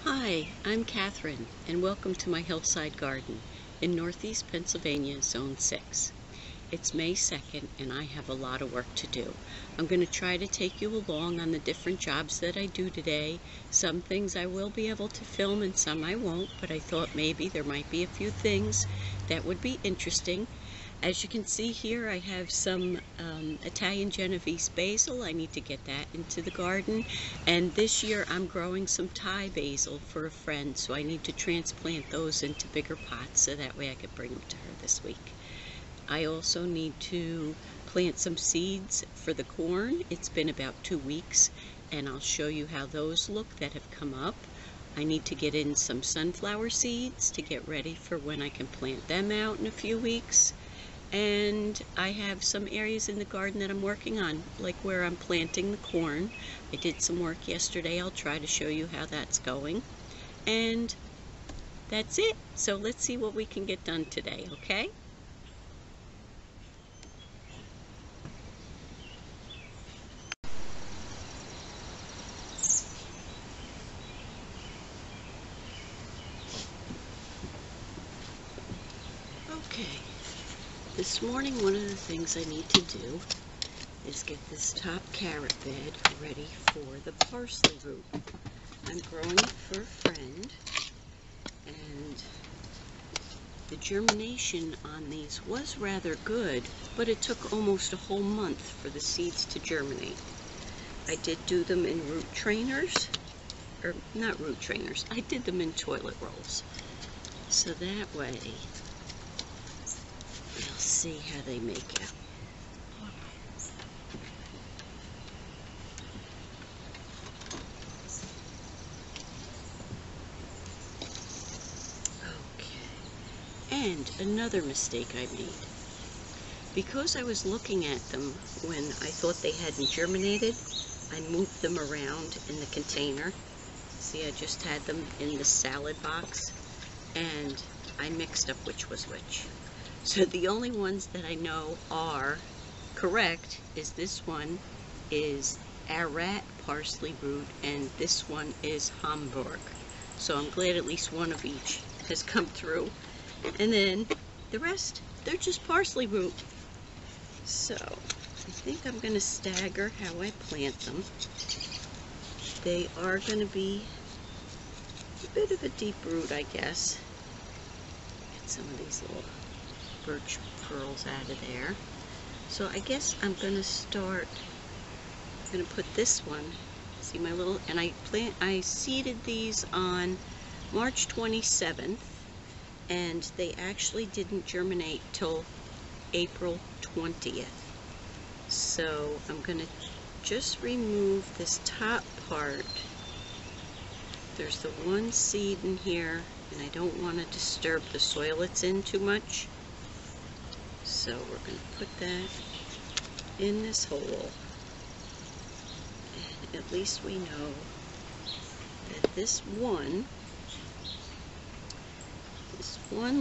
Hi, I'm Catherine, and welcome to My Hillside Garden in Northeast Pennsylvania, Zone 6. It's May 2nd, and I have a lot of work to do. I'm going to try to take you along on the different jobs that I do today. Some things I will be able to film and some I won't, but I thought maybe there might be a few things that would be interesting. As you can see here, I have some Italian Genovese basil. I need to get that into the garden. And this year I'm growing some Thai basil for a friend, so I need to transplant those into bigger pots so that way I can bring them to her this week. I also need to plant some seeds for the corn. It's been about 2 weeks, and I'll show you how those look that have come up. I need to get in some sunflower seeds to get ready for when I can plant them out in a few weeks. And I have some areas in the garden that I'm working on, like where I'm planting the corn. I did some work yesterday. I'll try to show you how that's going. And that's it. So let's see what we can get done today, okay? Okay. This morning, one of the things I need to do is get this top carrot bed ready for the parsley root. I'm growing it for a friend, and the germination on these was rather good, but it took almost a whole month for the seeds to germinate. I did do them in root trainers, or not root trainers, I did them in toilet rolls. So that way, we'll see how they make out. And another mistake I made. Because I was looking at them when I thought they hadn't germinated, I moved them around in the container. See, I just had them in the salad box, and I mixed up which was which. So the only ones that I know are correct is this one is Arat parsley root, and this one is Hamburg. So I'm glad at least one of each has come through. And then the rest, they're just parsley root. So I think I'm going to stagger how I plant them. They are going to be a bit of a deep root, I guess. Get some of these little birch pearls out of there. So I guess I'm going to start, I'm going to put this one, see my little, and I seeded these on March 27th. And they actually didn't germinate till April 20th. So I'm going to just remove this top part. There's the one seed in here, and I don't want to disturb the soil it's in too much. So we're going to put that in this hole. And at least we know that this one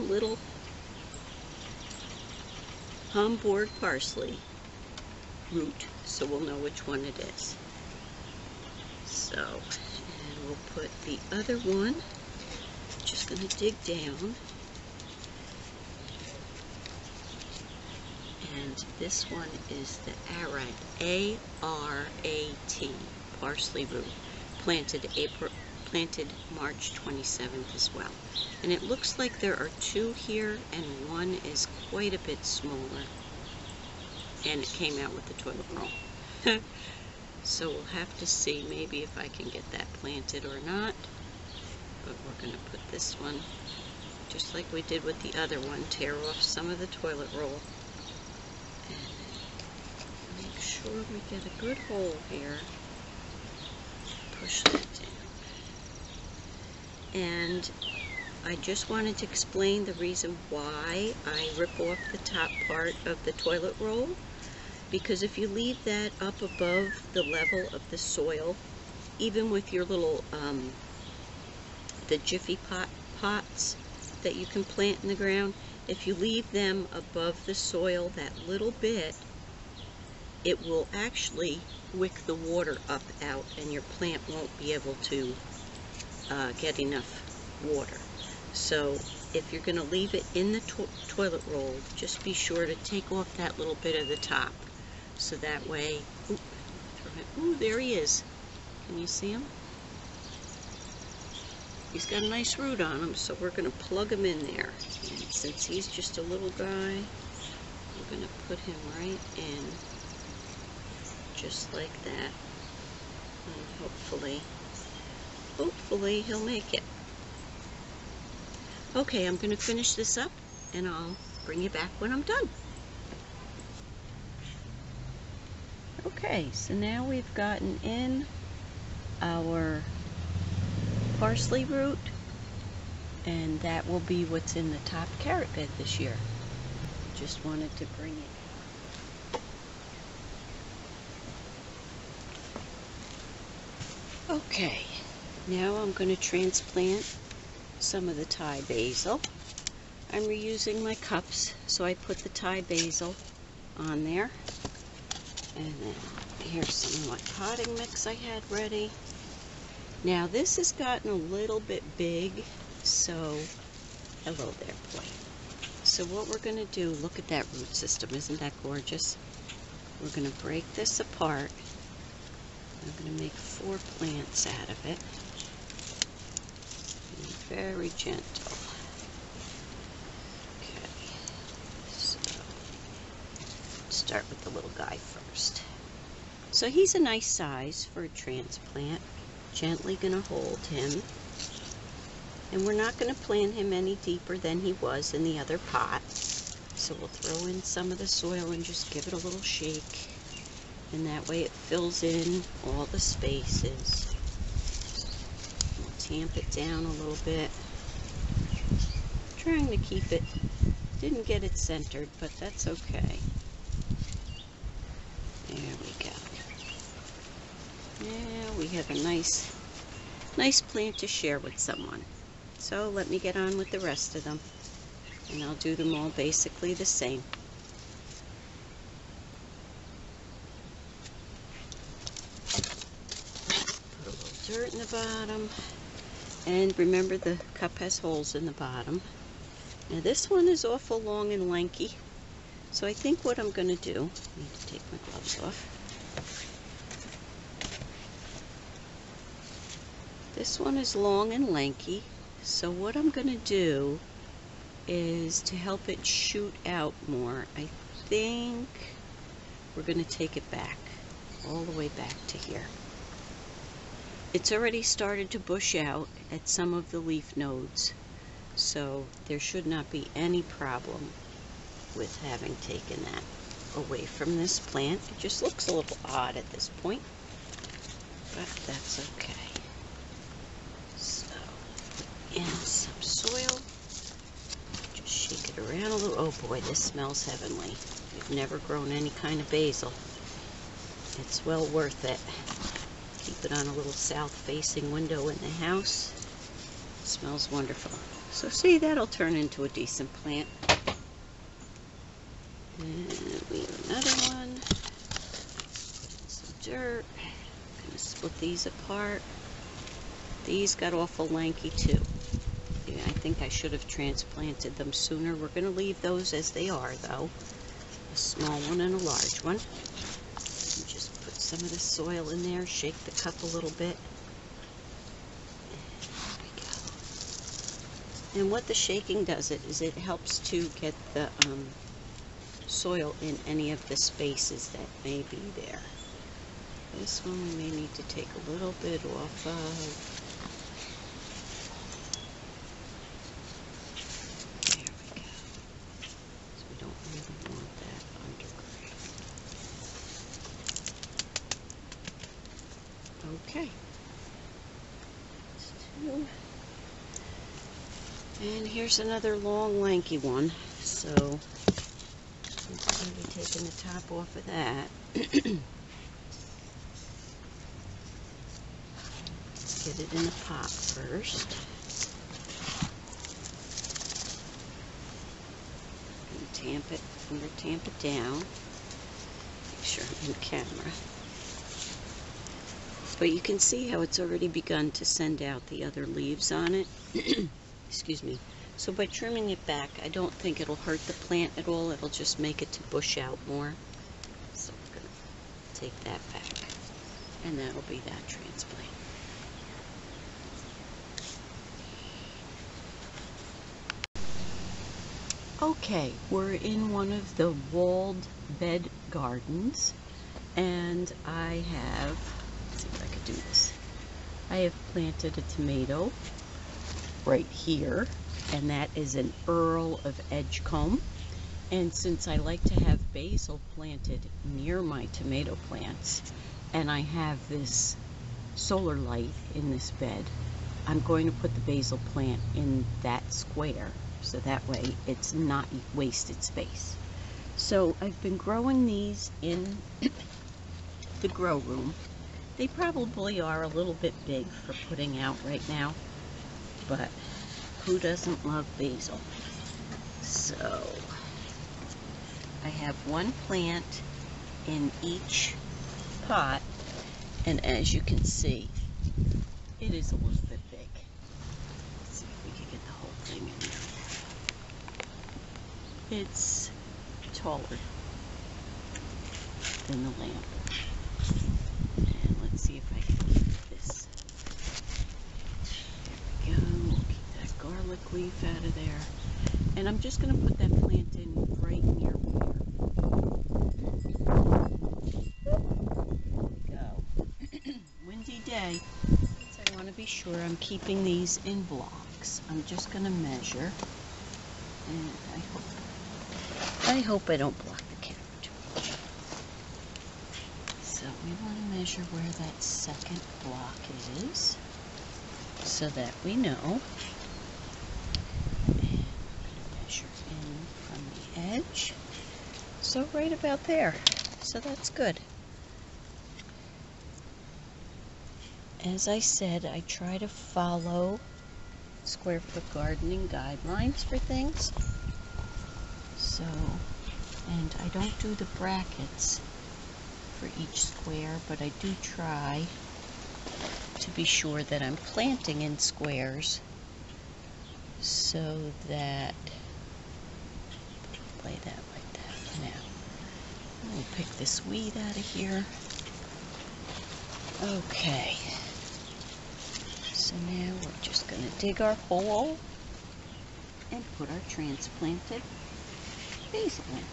little Hamburg parsley root, so we'll know which one it is. So, and we'll put the other one, just going to dig down, and this one is the Arat, A-R-A-T, parsley root, planted March 27th as well. And it looks like there are two here, and one is quite a bit smaller. And it came out with the toilet roll. So we'll have to see maybe if I can get that planted or not. But we're going to put this one, just like we did with the other one, tear off some of the toilet roll. And make sure we get a good hole here. Push that down. And I just wanted to explain the reason why I rip off the top part of the toilet roll, because if you leave that up above the level of the soil, even with your little the Jiffy pots that you can plant in the ground, if you leave them above the soil that little bit, it will actually wick the water up out, and your plant won't be able to get enough water. So if you're going to leave it in the toilet roll, just be sure to take off that little bit of the top. So that way, ooh, there he is. Can you see him? He's got a nice root on him, so we're going to plug him in there. And since he's just a little guy, we're going to put him right in, just like that. And hopefully he'll make it. Okay, I'm going to finish this up, and I'll bring you back when I'm done. Okay, so now we've gotten in our parsley root, and that will be what's in the top carrot bed this year. Just wanted to bring it. Okay, now I'm going to transplant some of the Thai basil. I'm reusing my cups, so I put the Thai basil on there. And then here's some of my potting mix I had ready. Now this has gotten a little bit big, so hello there, boy. So what we're going to do, look at that root system, isn't that gorgeous? We're going to break this apart. I'm going to make 4 plants out of it. Very gentle. Okay, so let's start with the little guy first. So he's a nice size for a transplant. Gently going to hold him. And we're not going to plant him any deeper than he was in the other pot. So we'll throw in some of the soil and just give it a little shake. And that way it fills in all the spaces. Tamp it down a little bit. Trying to keep it, didn't get it centered, but that's okay. There we go. Now we have a nice plant to share with someone. So let me get on with the rest of them, and I'll do them all basically the same. Put a little dirt in the bottom. And remember, the cup has holes in the bottom. Now this one is awful long and lanky, so I think what I'm going to do, I need to take my gloves off. This one is long and lanky, so what I'm going to do is, to help it shoot out more, I think we're going to take it back, all the way back to here. It's already started to bush out at some of the leaf nodes, so there should not be any problem with having taken that away from this plant. It just looks a little odd at this point, but that's okay. So, put in some soil, just shake it around a little. Oh boy, this smells heavenly. If you've never grown any kind of basil, it's well worth it. Keep it on a little south-facing window in the house. It smells wonderful. So see, that'll turn into a decent plant. And we have another one. Some dirt. I'm going to split these apart. These got awful lanky too. Yeah, I think I should have transplanted them sooner. We're going to leave those as they are though. A small one and a large one. Some of the soil in there, shake the cup a little bit. There we go. And what the shaking does is it helps to get the soil in any of the spaces that may be there. This one we may need to take a little bit off of. There we go. So we don't really want that underground. Okay. And here's another long, lanky one. So I'm going to be taking the top off of that. Let's get it in the pot first. And tamp it down. Make sure I'm in camera. But you can see how it's already begun to send out the other leaves on it. Excuse me. So by trimming it back, I don't think it'll hurt the plant at all. It'll just make it to bush out more. So we're going to take that back. And that'll be that transplant. Okay, we're in one of the walled bed gardens. And I have, let's see if I could do this. I have planted a tomato right here, and that is an Earl of Edgecombe. And since I like to have basil planted near my tomato plants, and I have this solar light in this bed, I'm going to put the basil plant in that square, so that way it's not wasted space. So I've been growing these in the grow room. They probably are a little bit big for putting out right now, but who doesn't love basil? So I have one plant in each pot, and as you can see, it is a little bit big. Let's see if we can get the whole thing in there. It's taller than the lamp. And let's see if I can keep this. There we go. We'll keep that garlic leaf out of there. And I'm just going to put that plant in right near here. There we go. Windy day. So I want to be sure I'm keeping these in blocks. I'm just going to measure. And I hope I don't block the camera too much. So we want to measure where that second block is, so that we know. And we're going to measure in from the edge. So right about there. So that's good. As I said, I try to follow square foot gardening guidelines for things. So, and I don't do the brackets for each square, but I do try to be sure that I'm planting in squares so that, lay that like that for now. We'll pick this weed out of here. Okay. So now we're just going to dig our hole and put our transplanted basil in.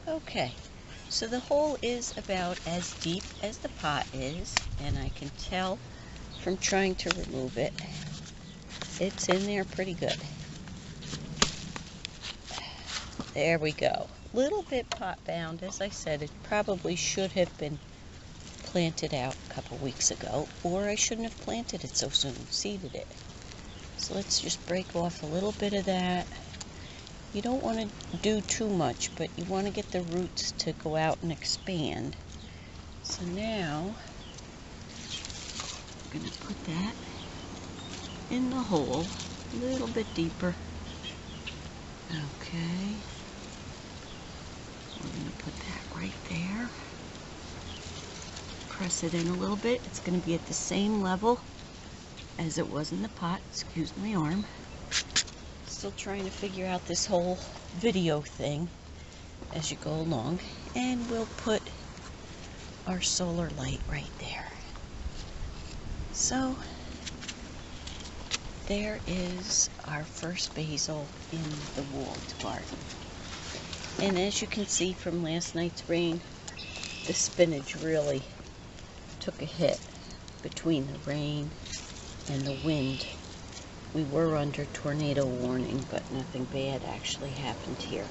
Okay, so the hole is about as deep as the pot is, and I can tell from trying to remove it, it's in there pretty good. There we go. Little bit pot bound. As I said, it probably should have been planted out a couple weeks ago, or I shouldn't have planted it so soon, seeded it. So let's just break off a little bit of that. You don't want to do too much, but you want to get the roots to go out and expand. So now, I'm going to put that in the hole, a little bit deeper. Okay. We're going to put that right there. Press it in a little bit. It's going to be at the same level as it was in the pot. Excuse my arm. Still trying to figure out this whole video thing as you go along. And we'll put our solar light right there. So there is our first basil in the walled garden. And as you can see from last night's rain, the spinach really took a hit between the rain and the wind. We were under tornado warning, but nothing bad actually happened here.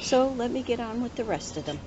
So let me get on with the rest of them.